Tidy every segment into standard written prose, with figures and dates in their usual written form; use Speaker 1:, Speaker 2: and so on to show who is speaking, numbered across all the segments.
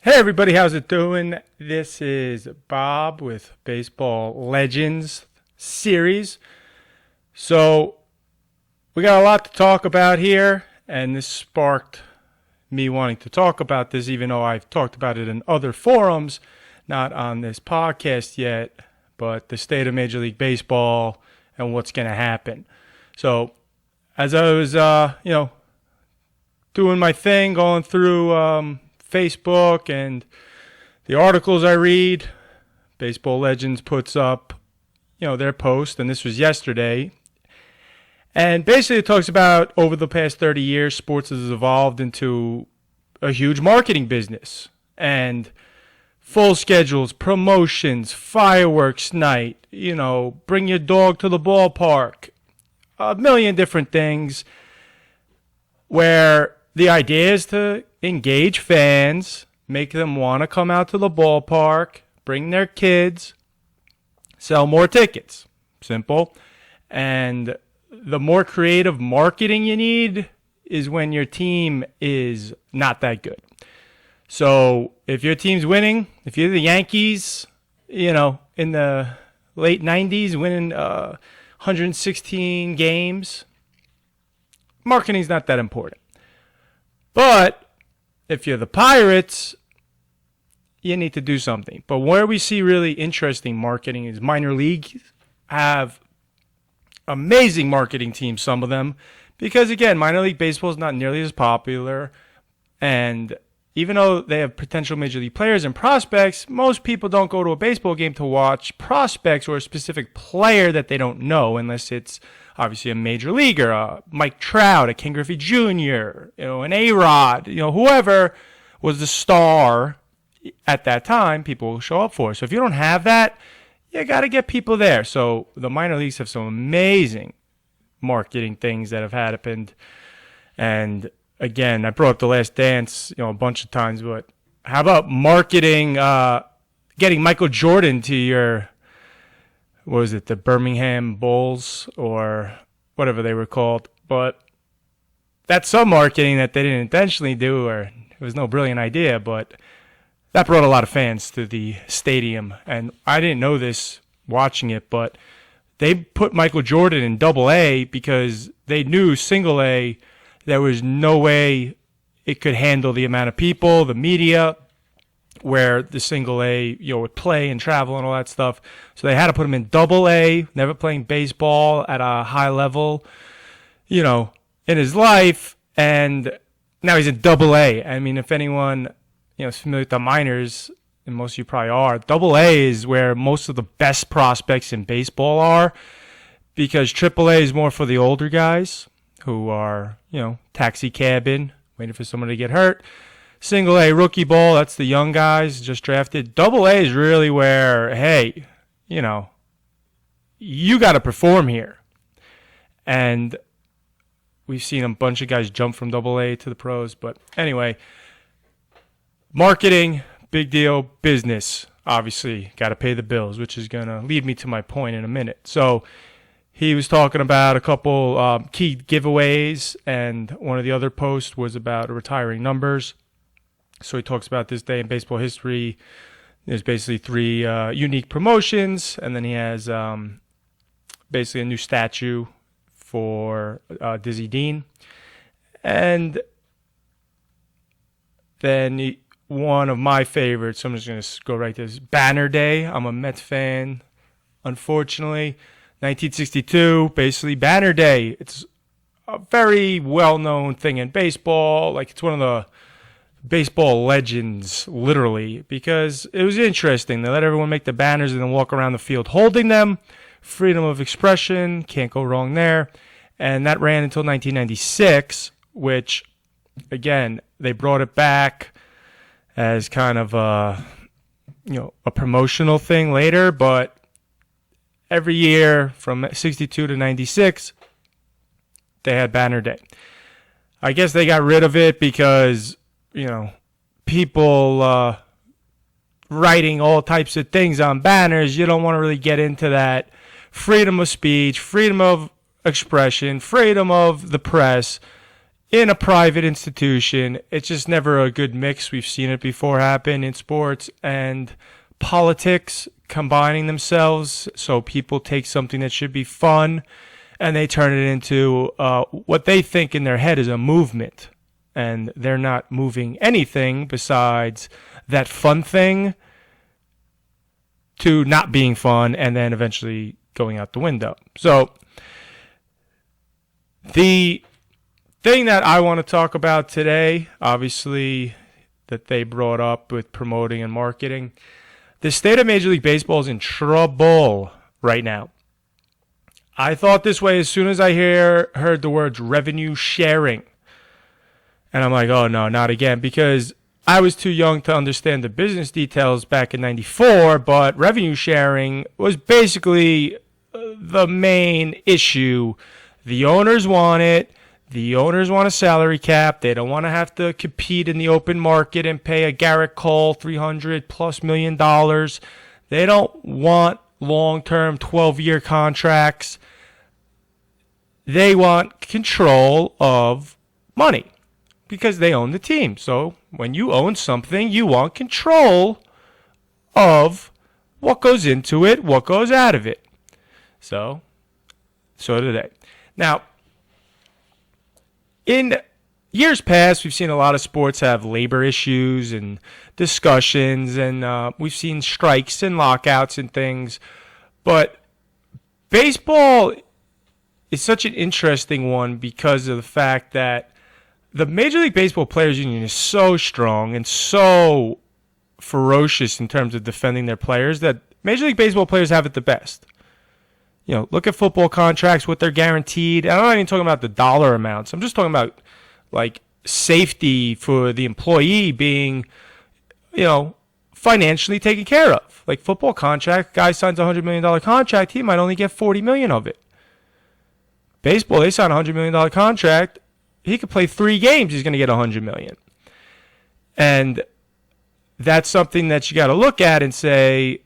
Speaker 1: Hey everybody, how's it doing? This is Bob with Baseball Legends series. So we got a lot to talk about here, and this sparked me wanting to talk about this, even though I've talked about it in other forums, not on this podcast yet, but the state of Major League Baseball and what's going to happen. So as I was, doing my thing, going through Facebook and the articles I read, Baseball Legends puts up, their post, and this was yesterday. And basically it talks about over the past 30 years, sports has evolved into a huge marketing business. And full schedules, promotions, fireworks night, bring your dog to the ballpark, a million different things where the idea is to engage fans, make them want to come out to the ballpark, bring their kids, sell more tickets. Simple. And the more creative marketing you need is when your team is not that good. So if your team's winning, if you're the Yankees, in the late 90s, winning 116 games, marketing's not that important. But if you're the Pirates, you need to do something. But where we see really interesting marketing is minor leagues have amazing marketing teams, some of them, because again, minor league baseball is not nearly as popular, and even though they have potential major league players and prospects, most people don't go to a baseball game to watch prospects or a specific player that they don't know, unless it's obviously a major leaguer, Mike Trout, a Ken Griffey Jr., an A-Rod, whoever was the star at that time, people will show up for. So if you don't have that, you got to get people there. So the minor leagues have some amazing marketing things that have happened. And again, I brought up The Last Dance, a bunch of times, but how about marketing, getting Michael Jordan to your, what was it, the Birmingham Bulls or whatever they were called. But that's some marketing that they didn't intentionally do, or it was no brilliant idea, but that brought a lot of fans to the stadium. And I didn't know this watching it, but they put Michael Jordan in Double-A because they knew Single-A, there was no way it could handle the amount of people, the media, where the Single-A, would play and travel and all that stuff. So they had to put him in Double-A, never playing baseball at a high level, in his life. And now he's in Double-A. I mean, if anyone, is familiar with the minors, and most of you probably are, Double-A is where most of the best prospects in baseball are, because Triple-A is more for the older guys who are, taxi cabbing, waiting for someone to get hurt. Single-A, rookie ball, that's the young guys just drafted. Double-A is really where, hey, you got to perform here. And we've seen a bunch of guys jump from Double-A to the pros. But anyway, marketing, big deal. Business, obviously, got to pay the bills, which is going to lead me to my point in a minute. So he was talking about a couple key giveaways, and one of the other posts was about retiring numbers. So he talks about this day in baseball history. There's basically three unique promotions, and then he has basically a new statue for Dizzy Dean. And then one of my favorites, I'm just going to go right to this, Banner Day. I'm a Mets fan, unfortunately. 1962, basically Banner Day. It's a very well-known thing in baseball. Like, it's one of the baseball legends, literally, because it was interesting. They let everyone make the banners and then walk around the field holding them. Freedom of expression, can't go wrong there. And that ran until 1996, which, again, they brought it back as kind of a promotional thing later, but every year from 62 to 96, they had Banner Day. I guess they got rid of it because people writing all types of things on banners. You don't want to really get into that freedom of speech, freedom of expression, freedom of the press. in a private institution. It's just never a good mix. We've seen it before happen in sports and politics combining themselves. So people take something that should be fun and they turn it into what they think in their head is a movement. And they're not moving anything besides that fun thing to not being fun and then eventually going out the window. So the thing that I want to talk about today, obviously, that they brought up with promoting and marketing, the state of Major League Baseball is in trouble right now. I thought this way as soon as I heard the words revenue sharing. And I'm like, oh no, not again, because I was too young to understand the business details back in 94, but revenue sharing was basically the main issue. The owners want it. The owners want a salary cap. They don't want to have to compete in the open market and pay a Garrett Cole $300+ million. They don't want long-term 12-year contracts. They want control of money because they own the team. So when you own something, you want control of what goes into it, what goes out of it. So do they. Now, in years past, we've seen a lot of sports have labor issues and discussions, and we've seen strikes and lockouts and things. But baseball is such an interesting one because of the fact that the Major League Baseball Players Union is so strong and so ferocious in terms of defending their players that Major League Baseball players have it the best. You know, look at football contracts, what they're guaranteed. I'm not even talking about the dollar amounts. I'm just talking about, like, safety for the employee being, you know, financially taken care of. Like, football contract, guy signs a $100 million contract, he might only get $40 million of it. Baseball, they sign a $100 million contract, he could play 3 games, he's going to get $100 million. And that's something that you got to look at and say,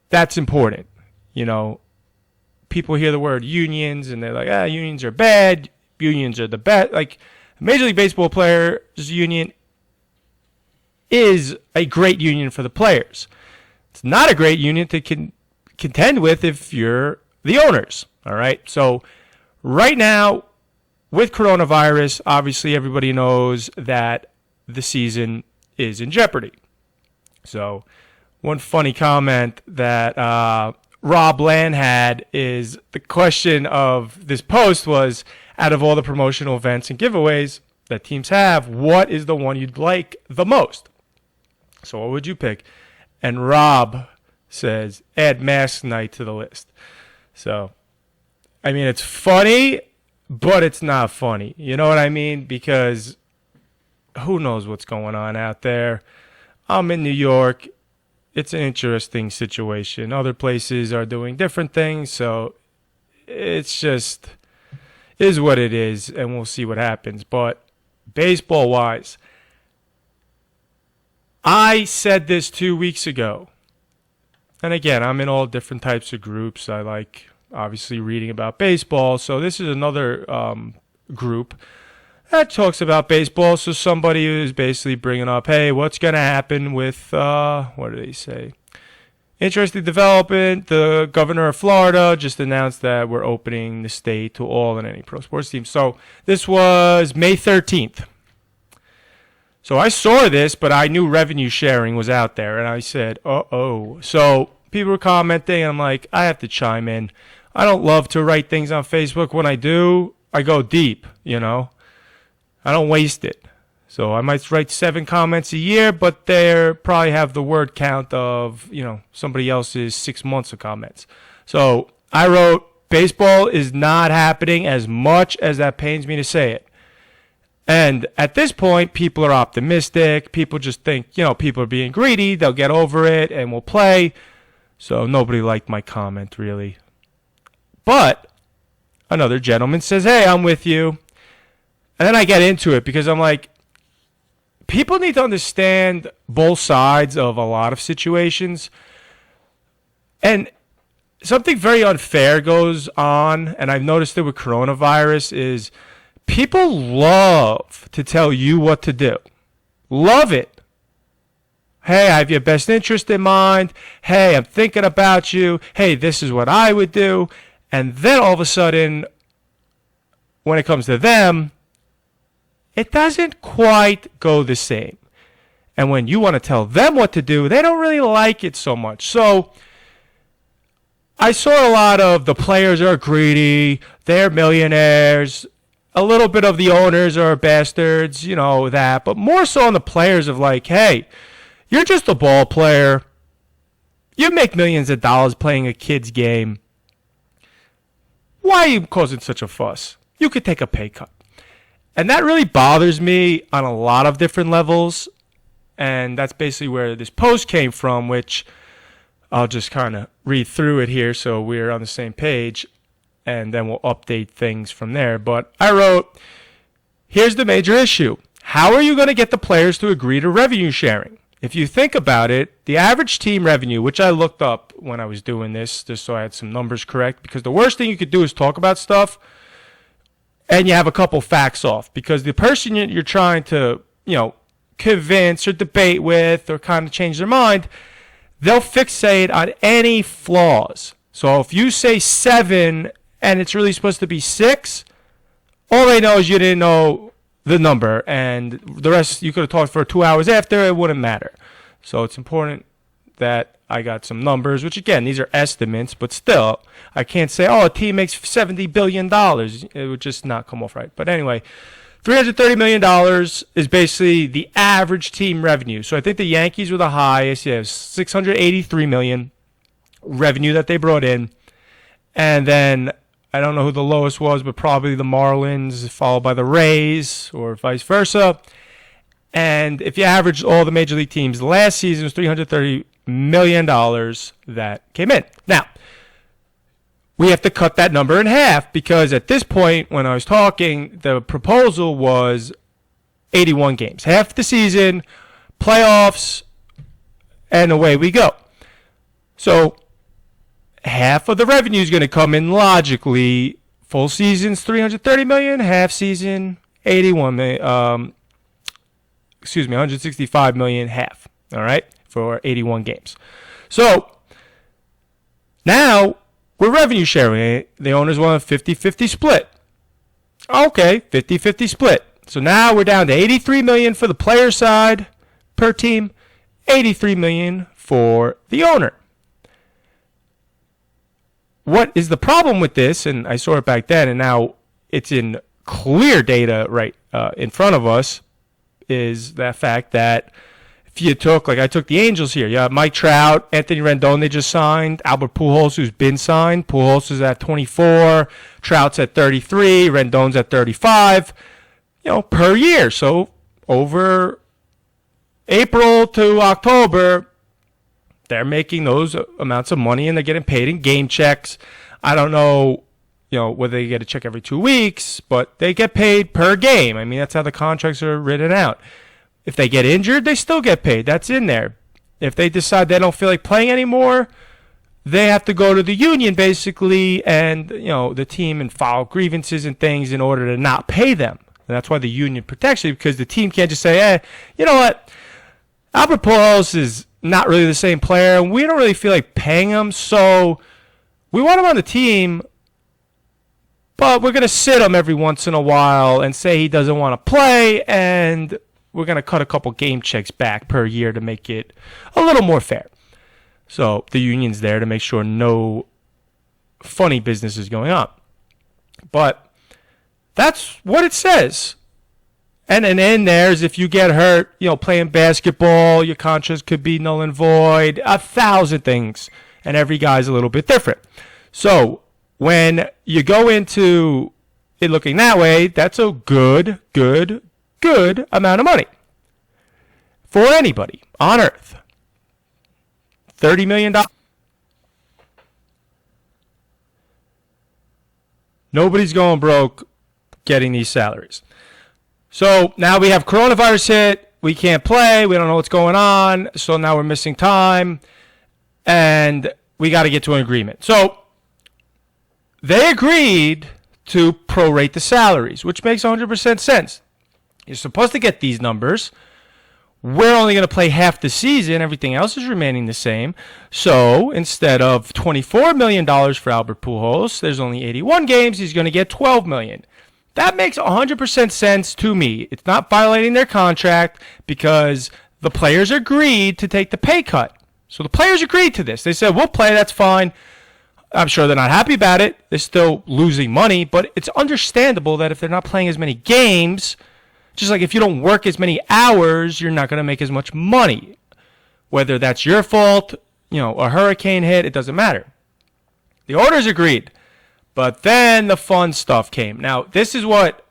Speaker 1: that's important. You know, people hear the word unions and they're like, unions are bad, unions are the best. Like, Major League Baseball Players Union is a great union for the players. It's not a great union to contend with if you're the owners. All right. So right now, with coronavirus, obviously everybody knows that the season is in jeopardy. So one funny comment that Rob Land had is the question of this post was, out of all the promotional events and giveaways that teams have, what is the one you'd like the most? So what would you pick? And Rob says, add mask night to the list. So, I mean, it's funny, but it's not funny. You know what I mean? Because who knows what's going on out there. I'm in New York. It's an interesting situation. Other places are doing different things, so it's just is what it is, and we'll see what happens. But baseball-wise, I said this 2 weeks ago. And again, I'm in all different types of groups. I like, obviously, reading about baseball. So this is another group that talks about baseball. So somebody is basically bringing up, hey, what's going to happen with, what do they say? Interesting development. The governor of Florida just announced that we're opening the state to all and any pro sports teams. So this was May 13th. So I saw this, but I knew revenue sharing was out there, and I said, uh-oh. So people were commenting, and I'm like, I have to chime in. I don't love to write things on Facebook. When I do, I go deep, you know. I don't waste it. So I might write 7 comments a year, but they probably have the word count of, you know, somebody else's 6 months of comments. So I wrote, baseball is not happening, as much as that pains me to say it. And at this point, people are optimistic. People just think, you know, people are being greedy. They'll get over it and we'll play. So nobody liked my comment, really. But another gentleman says, hey, I'm with you. And then I get into it because I'm like, people need to understand both sides of a lot of situations. And something very unfair goes on, and I've noticed it with coronavirus, is People love to tell you what to do. Love it. Hey, I have your best interest in mind. Hey, I'm thinking about you. Hey, this is what I would do. And then all of a sudden, when it comes to them, it doesn't quite go the same. And when you want to tell them what to do, they don't really like it so much. So I saw a lot of the players are greedy, they're millionaires, a little bit of the owners are bastards, you know, that. But more so on the players of like, hey, you're just a ball player. You make millions of dollars playing a kid's game. Why are you causing such a fuss? You could take a pay cut. And that really bothers me on a lot of different levels. And that's basically where this post came from, which I'll just kind of read through it here so we're on the same page. And then we'll update things from there. But I wrote, here's the major issue. How are you going to get the players to agree to revenue sharing? If you think about it, the average team revenue, which I looked up when I was doing this, just so I had some numbers correct, because the worst thing you could do is talk about stuff and you have a couple facts off. Because the person you're trying to, convince or debate with or kind of change their mind, they'll fixate on any flaws. So if you say 7 and it's really supposed to be 6, all they know is you didn't know the number, and the rest you could have talked for 2 hours after, it wouldn't matter. So it's important that I got some numbers, which again, these are estimates, but still, I can't say, a team makes $70 billion. It would just not come off right. But anyway, $330 million is basically the average team revenue. So I think the Yankees were the highest. Yeah, $683 million revenue that they brought in. And then I don't know who the lowest was, but probably the Marlins, followed by the Rays, or vice versa. And if you average all the major league teams, last season was $330 million that came in. Now, we have to cut that number in half because at this point, when I was talking, the proposal was 81 games. Half the season, playoffs, and away we go. So half of the revenue is going to come in logically. Full season's $330 million, half season 81 million, $165 million half, all right, for 81 games. So now we're revenue sharing. The owners want a 50-50 split. Okay, 50-50 split. So now we're down to $83 million for the player side per team, $83 million for the owner. What is the problem with this? And I saw it back then, and now it's in clear data right in front of us, is that fact that if you took, like I took the Angels here, you have Mike Trout, Anthony Rendon they just signed, Albert Pujols who's been signed. Pujols is at 24, Trout's at 33, Rendon's at 35, per year. So over April to October, they're making those amounts of money and they're getting paid in game checks. I don't know, whether they get a check every 2 weeks, but they get paid per game. I mean, that's how the contracts are written out. If they get injured, they still get paid. That's in there. If they decide they don't feel like playing anymore, they have to go to the union basically and, the team and file grievances and things in order to not pay them. And that's why the union protects you, because the team can't just say, hey, you know what? Albert Pujols is not really the same player, and we don't really feel like paying him, so we want him on the team, but we're going to sit him every once in a while and say he doesn't want to play, and we're going to cut a couple game checks back per year to make it a little more fair. So the union's there to make sure no funny business is going on. But that's what it says. And then in there is if you get hurt, playing basketball, your contract could be null and void, 1,000 things. And every guy's a little bit different. So when you go into it looking that way, that's a good amount of money for anybody on earth. $30 million. Nobody's going broke getting these salaries. So now we have coronavirus hit. We can't play. We don't know what's going on. So now we're missing time. And we got to get to an agreement. So they agreed to prorate the salaries, which makes 100% sense. You're supposed to get these numbers. We're only going to play half the season. Everything else is remaining the same. So instead of $24 million for Albert Pujols, there's only 81 games. He's going to get $12 million. That makes 100% sense to me. It's not violating their contract because the players agreed to take the pay cut. So the players agreed to this. They said, we'll play, that's fine. I'm sure they're not happy about it. They're still losing money, but it's understandable that if they're not playing as many games, just like if you don't work as many hours, you're not going to make as much money. Whether that's your fault, a hurricane hit, it doesn't matter. The owners agreed. But then the fun stuff came. Now, this is what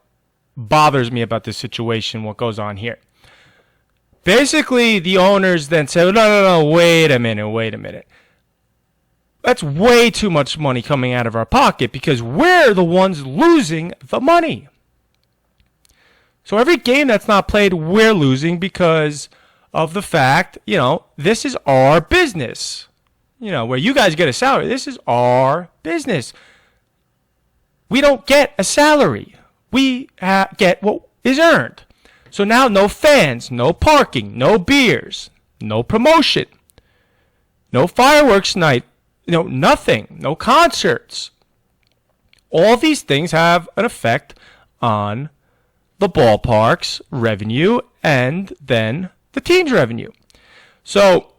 Speaker 1: bothers me about this situation, what goes on here. Basically, the owners then said, no, wait a minute. That's way too much money coming out of our pocket because we're the ones losing the money. So every game that's not played, we're losing because of the fact, this is our business. Where you guys get a salary, this is our business. We don't get a salary. We get what is earned. So now no fans, no parking, no beers, no promotion, no fireworks night, nothing, no concerts. All these things have an effect on the ballpark's revenue and then the team's revenue. So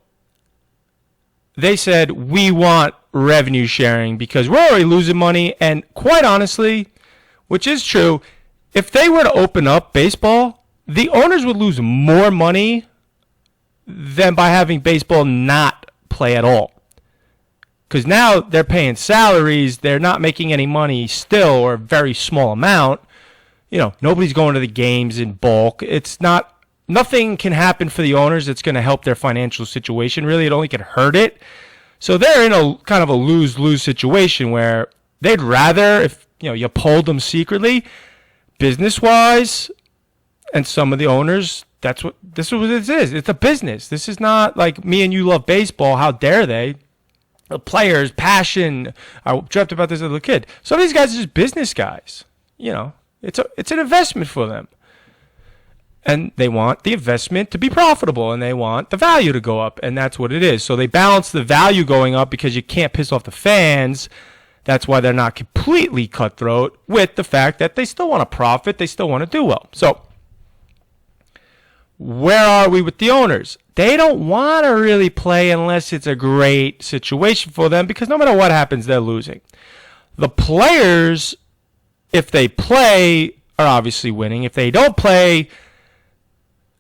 Speaker 1: they said, we want revenue sharing because we're already losing money. And quite honestly, which is true, if they were to open up baseball, the owners would lose more money than by having baseball not play at all. Because now they're paying salaries, they're not making any money still, or a very small amount. Nobody's going to the games in bulk. Nothing can happen for the owners that's going to help their financial situation. Really, it only can hurt it. So they're in a kind of a lose-lose situation where they'd rather, if you polled them secretly, business-wise, and some of the owners, this is what it is. It's a business. This is not like me and you love baseball. How dare they? The players, passion. I dreamt about this as a little kid. Some of these guys are just business guys. It's an investment for them. And they want the investment to be profitable, and they want the value to go up, and that's what it is. So they balance the value going up because you can't piss off the fans. That's why they're not completely cutthroat with the fact that they still want to profit. They still want to do well. So where are we with the owners? They don't want to really play unless it's a great situation for them because no matter what happens, they're losing. The players, if they play, are obviously winning. If they don't play,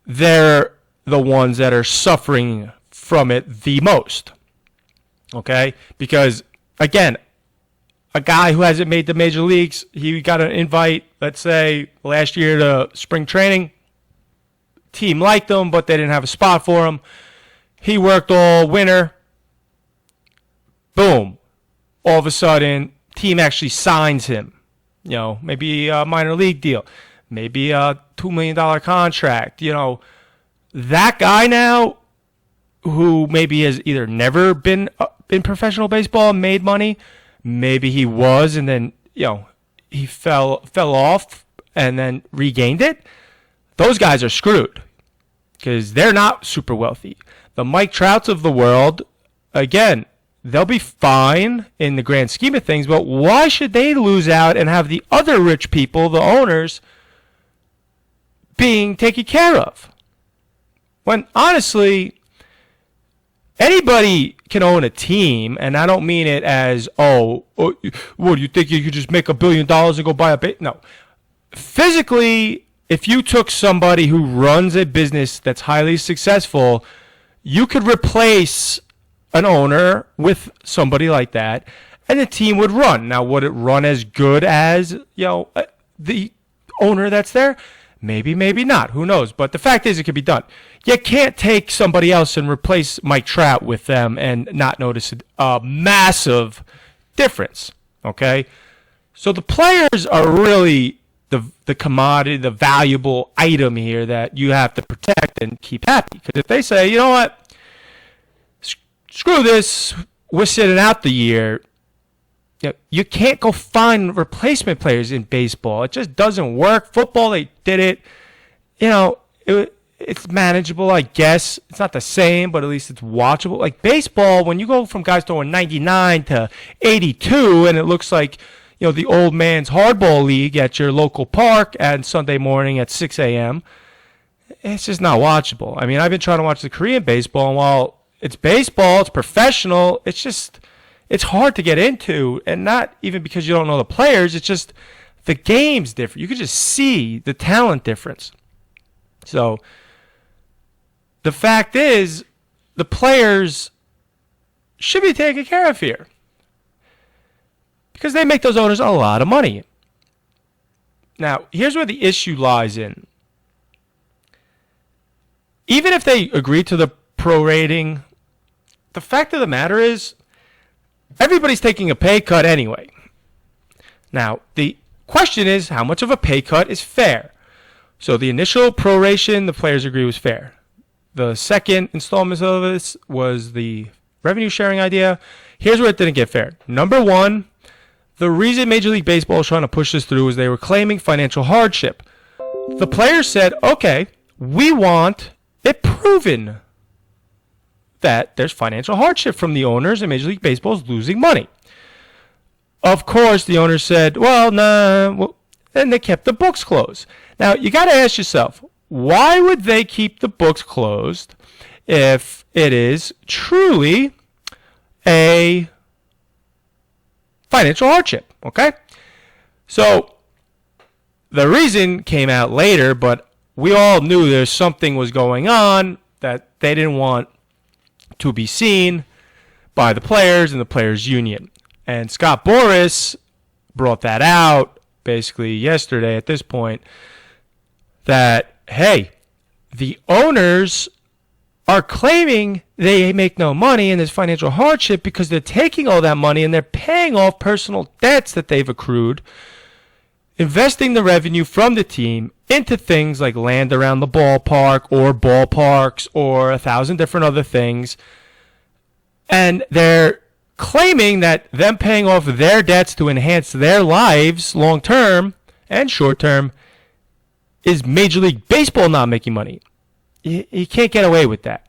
Speaker 1: they're the ones that are suffering from it the most. Okay? Because, again, a guy who hasn't made the major leagues, he got an invite, let's say, last year to spring training. Team liked him, but they didn't have a spot for him. He worked all winter. Boom. All of a sudden, team actually signs him. Maybe a minor league deal. Maybe a $2 million contract. That guy now, who maybe has either never been in professional baseball and made money, maybe he was and then, he fell off and then regained it. Those guys are screwed because they're not super wealthy. The Mike Trouts of the world, again, they'll be fine in the grand scheme of things, but why should they lose out and have the other rich people, the owners, being taken care of? When honestly, anybody can own a team, and I don't mean it as, what do you think you could just make $1 billion and go buy a base? No. Physically, if you took somebody who runs a business that's highly successful, you could replace an owner with somebody like that, and the team would run. Now, would it run as good as, the owner that's there? Maybe, maybe not. Who knows? But the fact is, it could be done. You can't take somebody else and replace Mike Trout with them and not notice a massive difference, okay? So the players are really the commodity, the valuable item here that you have to protect and keep happy. Because if they say, you know what, screw this, we're sitting out the year, You can't go find replacement players in baseball. It just doesn't work. Football, they did it. It's manageable, I guess. It's not the same, but at least it's watchable. Like baseball, when you go from guys throwing 99 to 82, and it looks like the old man's hardball league at your local park at Sunday morning at 6 a.m., it's just not watchable. I mean, I've been trying to watch the Korean baseball, and while it's baseball, it's professional, it's hard to get into, and not even because you don't know the players. It's just the game's different. You can just see the talent difference. So the fact is, the players should be taken care of here because they make those owners a lot of money. Now, here's where the issue lies in. Even if they agree to the prorating, the fact of the matter is everybody's taking a pay cut anyway. Now, the question is, how much of a pay cut is fair? So the initial proration, the players agree, was fair. The second installment of this was the revenue sharing idea. Here's where it didn't get fair. Number one, the reason Major League Baseball was trying to push this through is they were claiming financial hardship. The players said, okay, we want it proven that there's financial hardship from the owners and Major League Baseball is losing money. Of course, the owners said, well, nah, well, and they kept the books closed. Now, you got to ask yourself, why would they keep the books closed if it is truly a financial hardship? Okay? So, the reason came out later, but we all knew there's something was going on that they didn't want to be seen by the players and the players' union. And Scot Boras brought that out basically yesterday at this point, that, hey, the owners are claiming they make no money and there's financial hardship because they're taking all that money and they're paying off personal debts that they've accrued, investing the revenue from the team into things like land around the ballpark or ballparks or 1,000 different other things. And they're claiming that them paying off their debts to enhance their lives long term and short term is Major League Baseball not making money. You can't get away with that.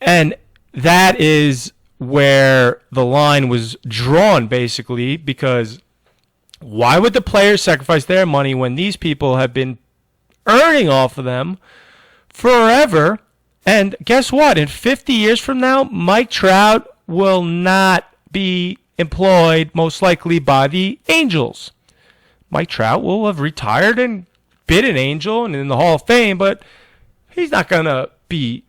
Speaker 1: And that is where the line was drawn, basically, because why would the players sacrifice their money when these people have been earning off of them forever? And guess what? In 50 years from now, Mike Trout will not be employed, most likely, by the Angels. Mike Trout will have retired and been an Angel and in the Hall of Fame, but he's not going to be,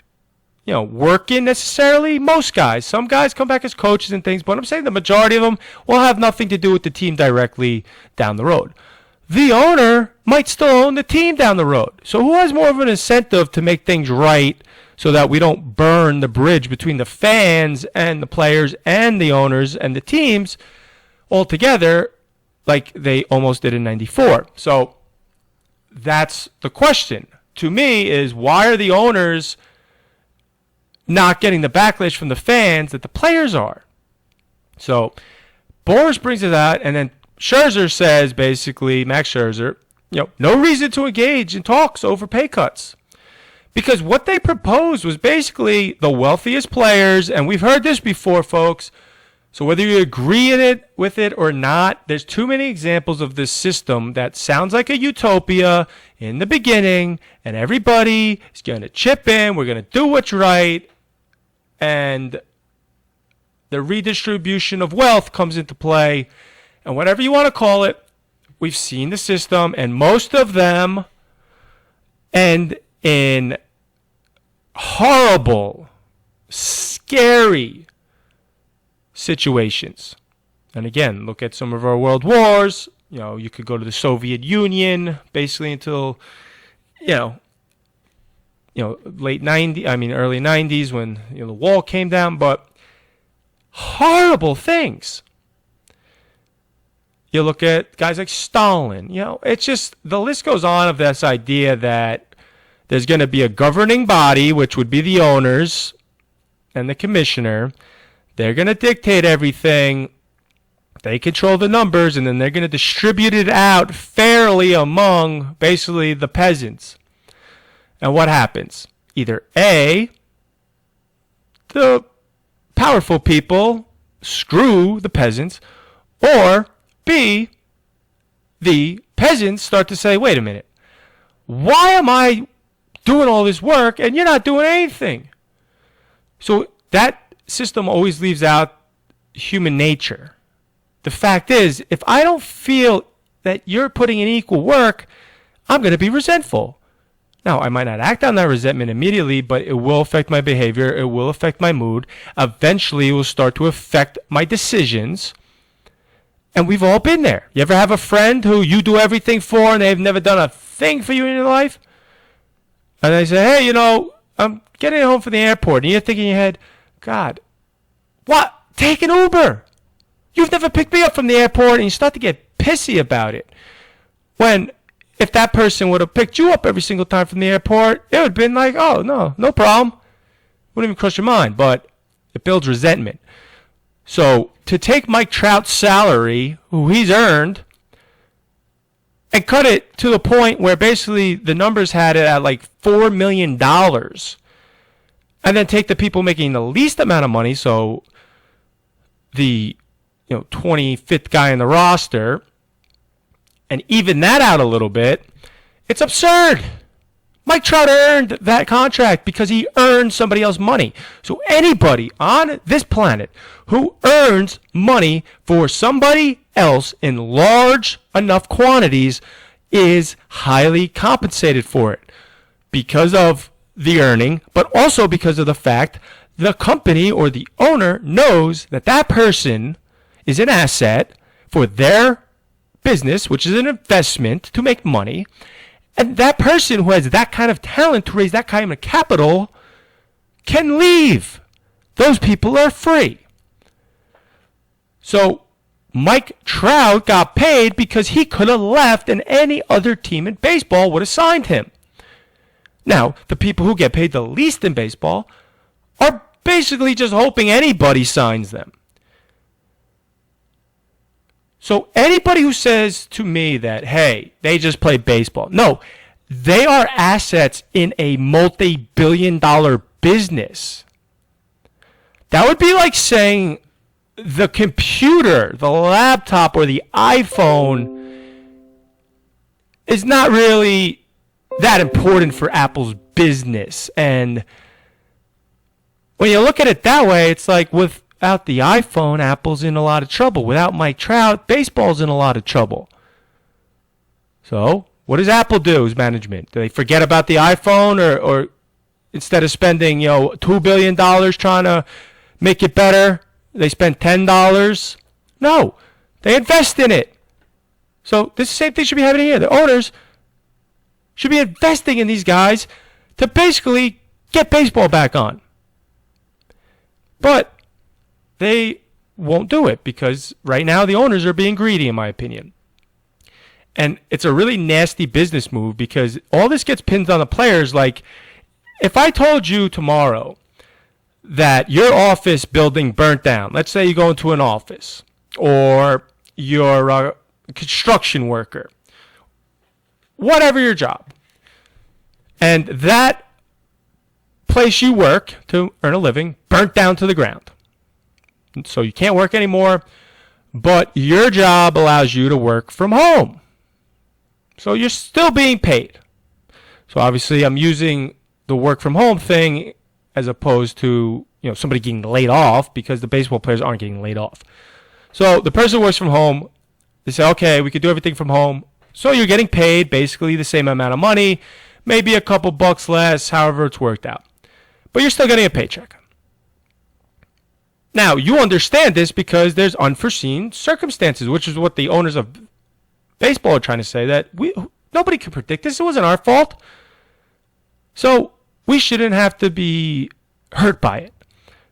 Speaker 1: working necessarily. Most guys. Some guys come back as coaches and things, but I'm saying the majority of them will have nothing to do with the team directly down the road. The owner might still own the team down the road. So who has more of an incentive to make things right so that we don't burn the bridge between the fans and the players and the owners and the teams altogether like they almost did in 94? So that's the question to me, is why are the owners not getting the backlash from the fans that the players are? So Boras brings it out, and then Scherzer says, basically, Max Scherzer, no reason to engage in talks over pay cuts. Because what they proposed was basically the wealthiest players, and we've heard this before, folks. So whether you agree with it or not, there's too many examples of this system that sounds like a utopia in the beginning, and everybody is going to chip in, we're going to do what's right, and the redistribution of wealth comes into play. And whatever you want to call it, we've seen the system, and most of them end in horrible, scary situations. And again, look at some of our world wars. You could go to the Soviet Union basically until, early 90s when the wall came down, but horrible things. You look at guys like Stalin. It's just, the list goes on of this idea that there's going to be a governing body, which would be the owners and the commissioner. They're going to dictate everything, They control the numbers, and then they're going to distribute it out fairly among basically the peasants. And what happens? Either A, the powerful people screw the peasants, or B, the peasants start to say, wait a minute, why am I doing all this work and you're not doing anything? So that system always leaves out human nature. The fact is, if I don't feel that you're putting in equal work, I'm going to be resentful. Now, I might not act on that resentment immediately, but it will affect my behavior. It will affect my mood. Eventually, it will start to affect my decisions. And we've all been there. You ever have a friend who you do everything for and they've never done a thing for you in your life? And they say, hey, I'm getting home from the airport. And you're thinking in your head, God, what? Take an Uber. You've never picked me up from the airport, and you start to get pissy about it. When if that person would have picked you up every single time from the airport, it would have been like, oh, no problem. Wouldn't even cross your mind, but it builds resentment. So to take Mike Trout's salary, who he's earned, and cut it to the point where basically the numbers had it at like $4 million, and then take the people making the least amount of money, so the 25th guy in the roster, and even that out a little bit, it's absurd. Mike Trout earned that contract because he earned somebody else's money. So anybody on this planet who earns money for somebody else in large enough quantities is highly compensated for it because of the earning, but also because of the fact the company or the owner knows that that person is an asset for their business, which is an investment to make money. And that person who has that kind of talent to raise that kind of capital can leave. Those people are free. So Mike Trout got paid because he could have left and any other team in baseball would have signed him. Now, the people who get paid the least in baseball are basically just hoping anybody signs them. So anybody who says to me that, hey, they just play baseball. No, they are assets in a multi-billion-dollar business. That would be like saying the computer, the laptop, or the iPhone is not really that important for Apple's business. And when you look at it that way, it's like without the iPhone, Apple's in a lot of trouble. Without Mike Trout, baseball's in a lot of trouble. So what does Apple do as management? Do they forget about the iPhone, or instead of spending $2 billion trying to make it better, they spend $10? No, they invest in it. So this same thing should be happening here. The owners should be investing in these guys to basically get baseball back on. But they won't do it because right now the owners are being greedy, in my opinion. And it's a really nasty business move because all this gets pinned on the players. Like, if I told you tomorrow that your office building burnt down, let's say you go into an office, or you're a construction worker, whatever your job, and that place you work to earn a living burnt down to the ground. So you can't work anymore, but your job allows you to work from home. So you're still being paid. So obviously I'm using the work from home thing as opposed to somebody getting laid off, because the baseball players aren't getting laid off. So the person who works from home, they say, okay, we could do everything from home. So you're getting paid basically the same amount of money, maybe a couple bucks less, however it's worked out. But you're still getting a paycheck. Now, you understand this because there's unforeseen circumstances, which is what the owners of baseball are trying to say, that nobody could predict this. It wasn't our fault. So we shouldn't have to be hurt by it.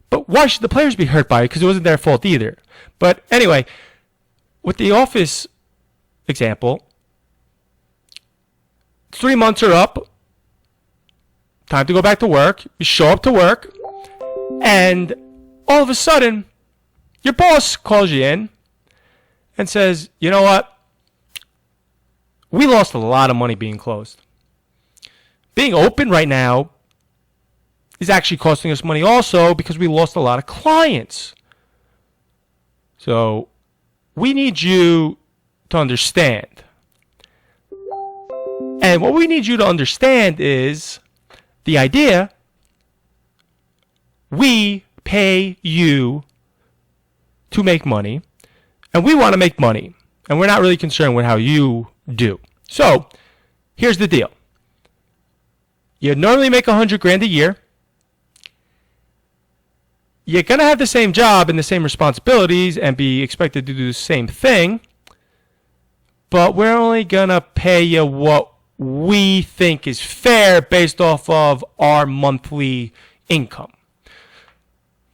Speaker 1: But why should the players be hurt by it? Because it wasn't their fault either. But anyway, with the office example, 3 months are up. Time to go back to work. You show up to work, and all of a sudden, your boss calls you in, and says, you know what? We lost a lot of money being closed. Being open right now is actually costing us money also because we lost a lot of clients. So we need you to understand. And what we need you to understand is the idea: we pay you to make money, and we want to make money, and we're not really concerned with how you do. So here's the deal. You normally make $100,000 a year. You're going to have the same job and the same responsibilities and be expected to do the same thing, but we're only going to pay you what we think is fair based off of our monthly income.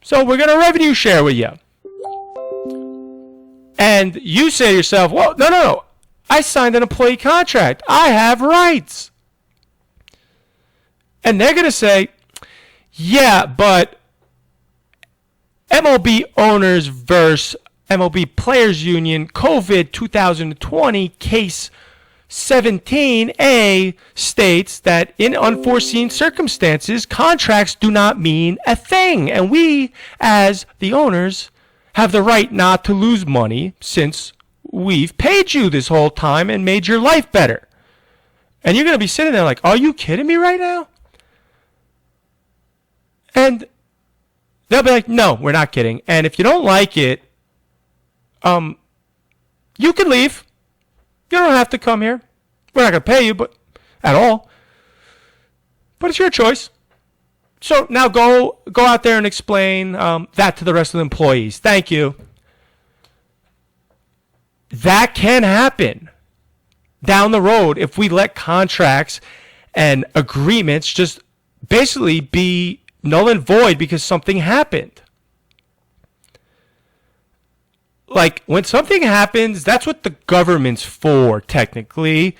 Speaker 1: So we're going to revenue share with you. And you say to yourself, well, no. I signed an employee contract. I have rights. And they're going to say, yeah, but MLB owners versus MLB Players Union COVID 2020 case 17A states that in unforeseen circumstances, contracts do not mean a thing. And we, as the owners, have the right not to lose money since we've paid you this whole time and made your life better. And you're going to be sitting there like, are you kidding me right now? And they'll be like, no, we're not kidding. And if you don't like it, you can leave. You don't have to come here. We're not going to pay you at all. But it's your choice. So now go out there and explain that to the rest of the employees. Thank you. That can happen down the road if we let contracts and agreements just basically be null and void because something happened. Like, when something happens, that's what the government's for, technically,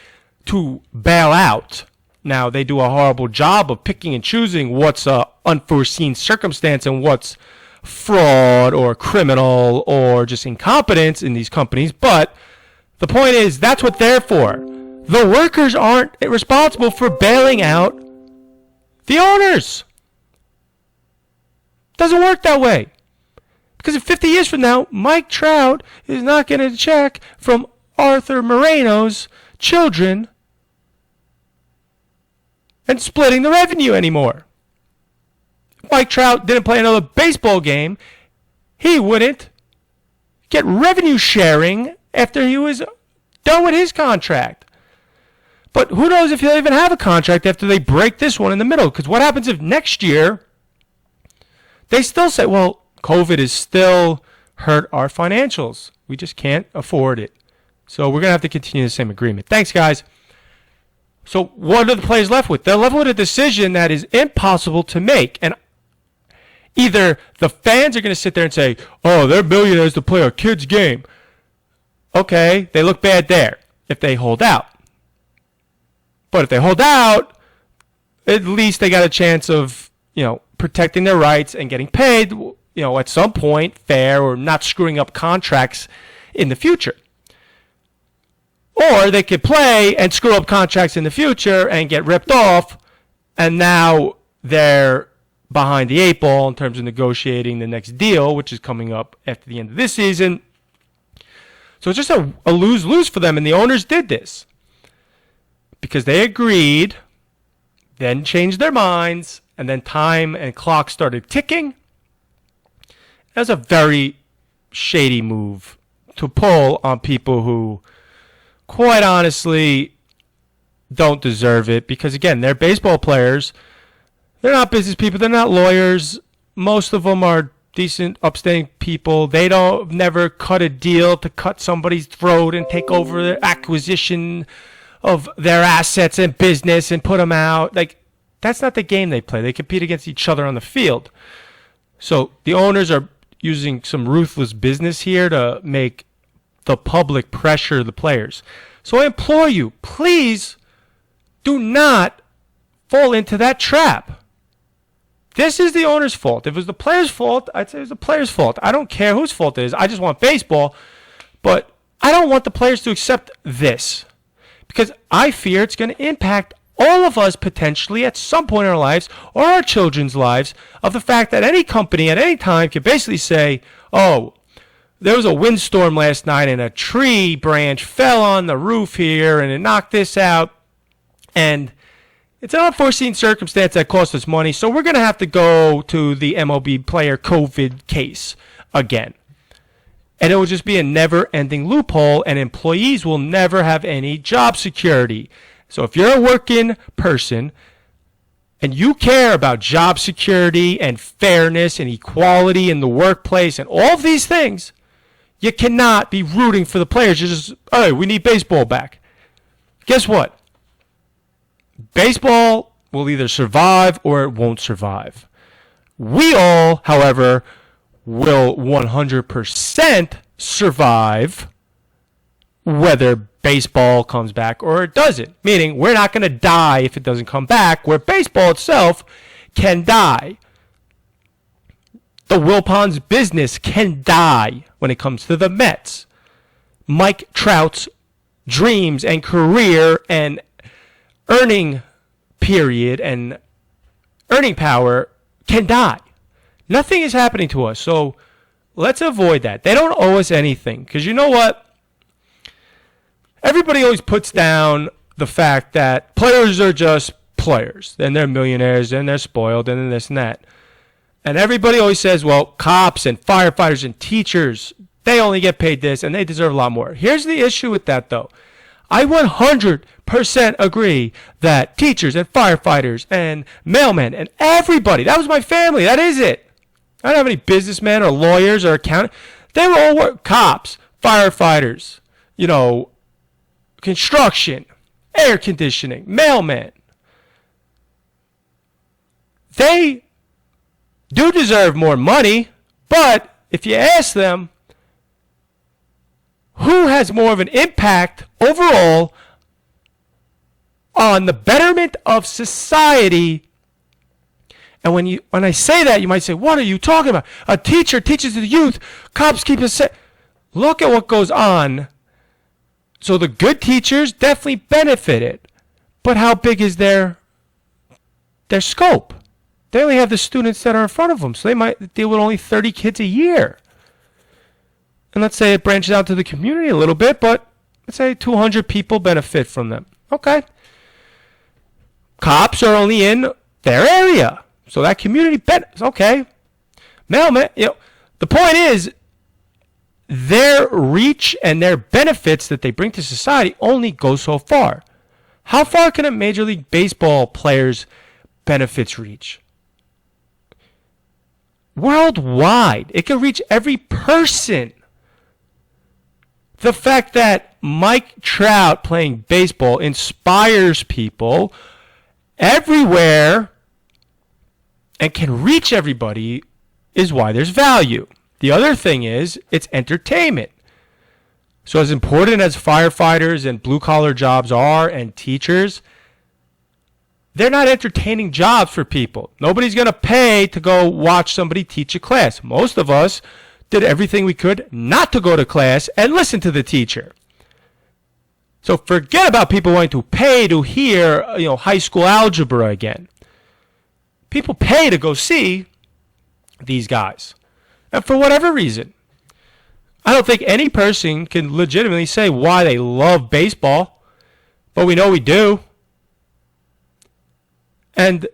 Speaker 1: to bail out. Now, they do a horrible job of picking and choosing what's an unforeseen circumstance and what's fraud or criminal or just incompetence in these companies. But the point is, that's what they're for. The workers aren't responsible for bailing out the owners. Doesn't work that way. Because in 50 years from now, Mike Trout is not getting a check from Arthur Moreno's children and splitting the revenue anymore. If Mike Trout didn't play another baseball game, he wouldn't get revenue sharing after he was done with his contract. But who knows if he'll even have a contract after they break this one in the middle? Because what happens if next year they still say, well, COVID has still hurt our financials. We just can't afford it. So we're going to have to continue the same agreement. Thanks, guys. So what are the players left with? They're left with a decision that is impossible to make. And either the fans are going to sit there and say, oh, they're millionaires to play our kids' game. Okay, they look bad there if they hold out. But if they hold out, at least they got a chance of, protecting their rights and getting paid, at some point, fair, or not screwing up contracts in the future. Or they could play and screw up contracts in the future and get ripped off, and now they're behind the eight ball in terms of negotiating the next deal, which is coming up after the end of this season. So it's just a lose-lose for them, and the owners did this because they agreed, then changed their minds, and then time and clock started ticking. That was a very shady move to pull on people who, quite honestly, don't deserve it. Because, again, they're baseball players. They're not business people. They're not lawyers. Most of them are decent, upstanding people. They don't never cut a deal to cut somebody's throat and take over the acquisition of their assets and business and put them out. That's not the game they play. They compete against each other on the field. So the owners are using some ruthless business here to make the public pressure the players. So I implore you, please do not fall into that trap. This is the owner's fault. If it was the player's fault, I'd say it was the player's fault. I don't care whose fault it is. I just want baseball. But I don't want the players to accept this because I fear it's going to impact all of us potentially at some point in our lives or our children's lives of the fact that any company at any time can basically say, oh, there was a windstorm last night and a tree branch fell on the roof here and it knocked this out. And it's an unforeseen circumstance that cost us money, so we're going to have to go to the MLB player COVID case again. And it will just be a never-ending loophole, and employees will never have any job security. So if you're a working person and you care about job security and fairness and equality in the workplace and all of these things, you cannot be rooting for the players. You're just, oh, we need baseball back. Guess what? Baseball will either survive or it won't survive. We all, however, will 100% survive whether baseball comes back or it doesn't. Meaning, we're not going to die if it doesn't come back, where baseball itself can die. The Wilpons business can die when it comes to the Mets. Mike Trout's dreams and career and earning period and earning power can die. Nothing is happening to us, so let's avoid that. They don't owe us anything, because you know what? Everybody always puts down the fact that players are just players, and they're millionaires, and they're spoiled, and this and that. And everybody always says, well, cops and firefighters and teachers, they only get paid this, and they deserve a lot more. Here's the issue with that, though. I 100% agree that teachers and firefighters and mailmen and everybody, that was my family, that is it. I don't have any businessmen or lawyers or accountants. They were all cops, firefighters, construction, air conditioning, mailmen. They do deserve more money, but if you ask them, who has more of an impact overall on the betterment of society? And when I say that, you might say, what are you talking about? A teacher teaches the youth, cops keep us safe. Look at what goes on. So the good teachers definitely benefited, but how big is their scope? They only have the students that are in front of them, so they might deal with only 30 kids a year. And let's say it branches out to the community a little bit, but let's say 200 people benefit from them. Okay. Cops are only in their area, so that community benefits. Okay. Mailman, the point is, their reach and their benefits that they bring to society only go so far. How far can a Major League Baseball player's benefits reach? Worldwide. It can reach every person. The fact that Mike Trout playing baseball inspires people everywhere and can reach everybody is why there's value. The other thing is it's entertainment. So as important as firefighters and blue-collar jobs are and teachers, they're not entertaining jobs for people. Nobody's going to pay to go watch somebody teach a class. Most of us did everything we could not to go to class and listen to the teacher. So forget about people wanting to pay to hear, high school algebra again. People pay to go see these guys. And for whatever reason, I don't think any person can legitimately say why they love baseball, but we know we do. And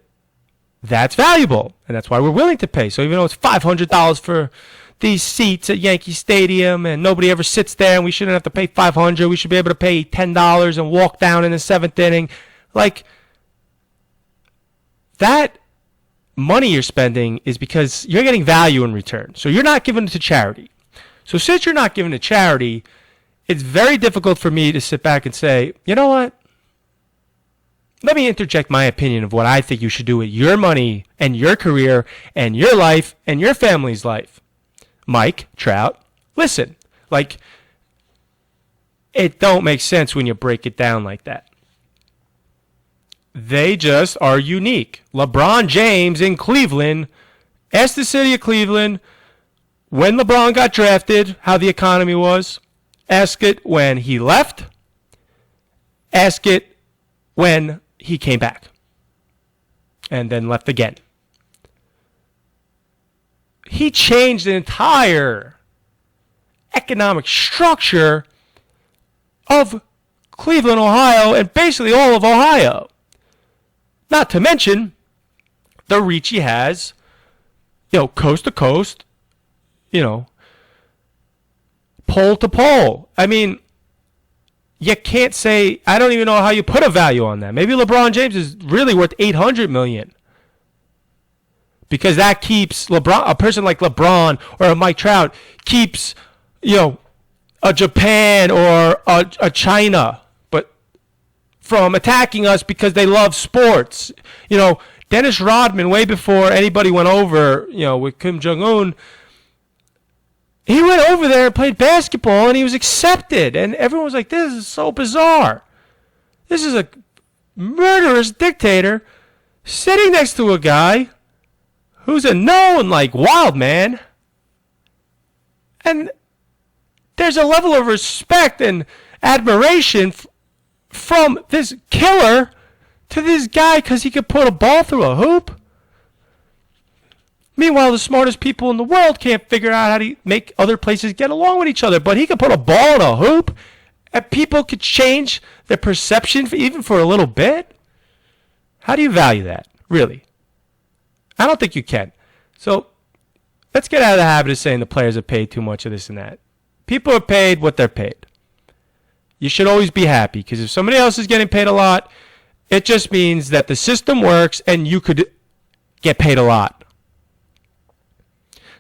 Speaker 1: that's valuable, and that's why we're willing to pay. So even though it's $500 for these seats at Yankee Stadium and nobody ever sits there and we shouldn't have to pay $500, we should be able to pay $10 and walk down in the seventh inning. Like, that money you're spending is because you're getting value in return. So you're not giving it to charity. So since you're not giving it to charity, it's very difficult for me to sit back and say, you know what? Let me interject my opinion of what I think you should do with your money and your career and your life and your family's life. Mike Trout, listen, it don't make sense when you break it down like that. They just are unique. LeBron James in Cleveland, ask the city of Cleveland when LeBron got drafted how the economy was, Ask it when he left. Ask it when he came back. And then left again. He changed the entire economic structure of Cleveland, Ohio, and basically all of Ohio. Not to mention the reach he has, coast to coast, pole to pole. I mean, you can't say, I don't even know how you put a value on that. Maybe LeBron James is really worth $800 million. Because that keeps a person like LeBron or a Mike Trout keeps, a Japan or a China, but from attacking us because they love sports. Dennis Rodman, way before anybody went over, with Kim Jong-un, he went over there and played basketball and he was accepted. And everyone was like, this is so bizarre. This is a murderous dictator sitting next to a guy who's a known, wild man. And there's a level of respect and admiration from this killer to this guy because he could put a ball through a hoop. Meanwhile, the smartest people in the world can't figure out how to make other places get along with each other. But he could put a ball in a hoop, and people could change their perception even for a little bit. How do you value that, really? I don't think you can. So let's get out of the habit of saying the players are paid too much of this and that. People are paid what they're paid. You should always be happy because if somebody else is getting paid a lot, it just means that the system works and you could get paid a lot.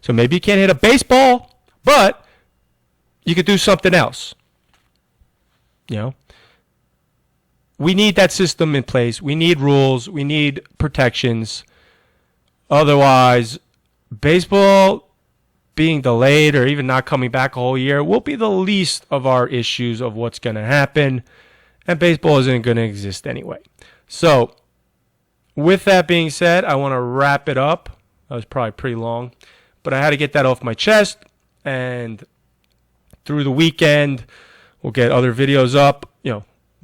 Speaker 1: So maybe you can't hit a baseball, but you could do something else. We need that system in place. We need rules. We need protections. Otherwise, baseball being delayed or even not coming back a whole year will be the least of our issues of what's going to happen. And baseball isn't going to exist anyway. So, with that being said, I want to wrap it up. That was probably pretty long. But I had to get that off my chest. And through the weekend, we'll get other videos up,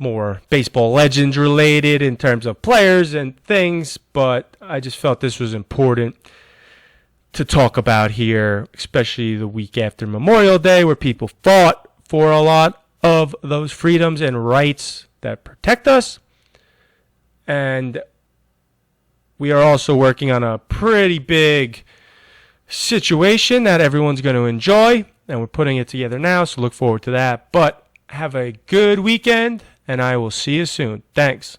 Speaker 1: more baseball legends related in terms of players and things. But I just felt this was important to talk about here, especially the week after Memorial Day, where people fought for a lot of those freedoms and rights that protect us. And we are also working on a pretty big situation that everyone's going to enjoy, and we're putting it together now, so look forward to that. But have a good weekend, and I will see you soon. Thanks.